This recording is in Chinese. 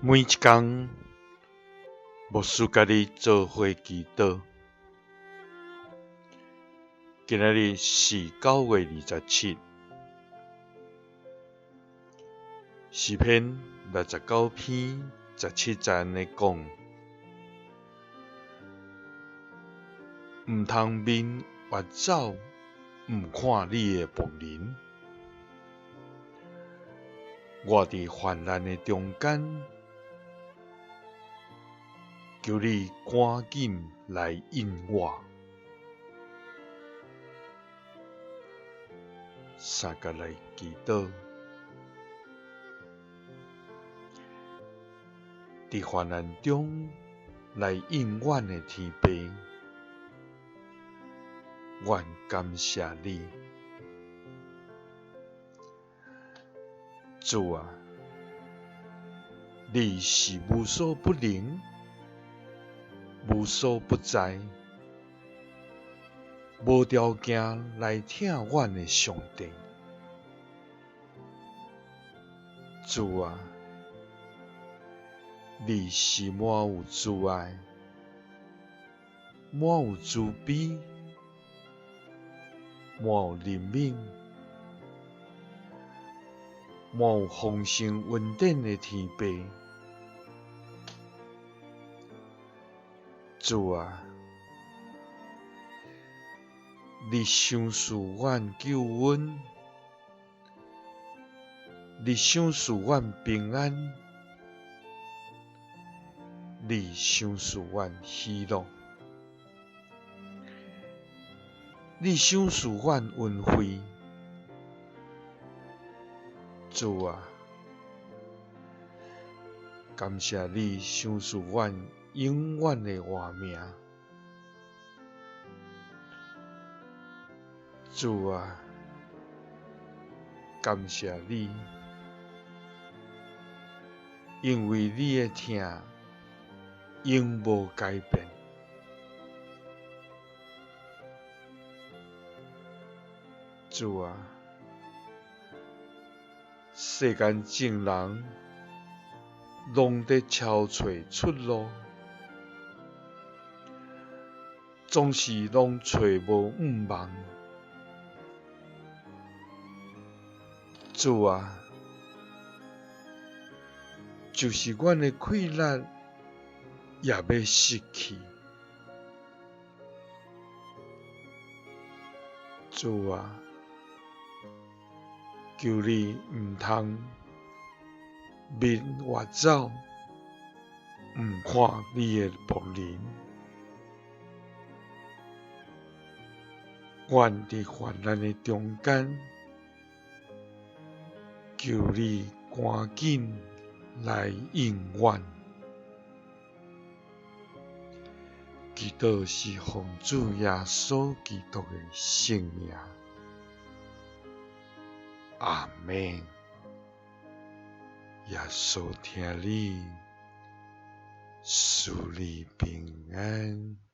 每一天，牧师甲你做伙祈祷。今仔日是9月27，诗篇69篇17节安尼讲：毋通面越走，毋看你的牧人。我伫患难的中间，求你赶紧来应我。三甲来祈祷，伫患难中来应阮的天父，愿感谢你。主啊，你是无所不能、无所不在、无条件来听阮的上帝。主啊，你是满有慈爱、满有慈悲、满有怜悯、满有丰盛恩典的天父。主啊，你赏赐阮救恩，你赏赐阮平安，你赏赐阮喜乐，你赏赐阮恩惠。主啊，感谢你赏赐阮永远的活命。主啊，感谢你，因为你的疼永无改变。主啊，世间众人拢在超找出路，总是拢找无毋望。主啊，就是阮的气力也要失去。主啊，求你毋通面越走，毋看你的牧人。阮伫患难的中间，求你赶紧来应阮。祈祷是奉主耶稣基督的圣名。阿们。耶稣听你，赐你平安。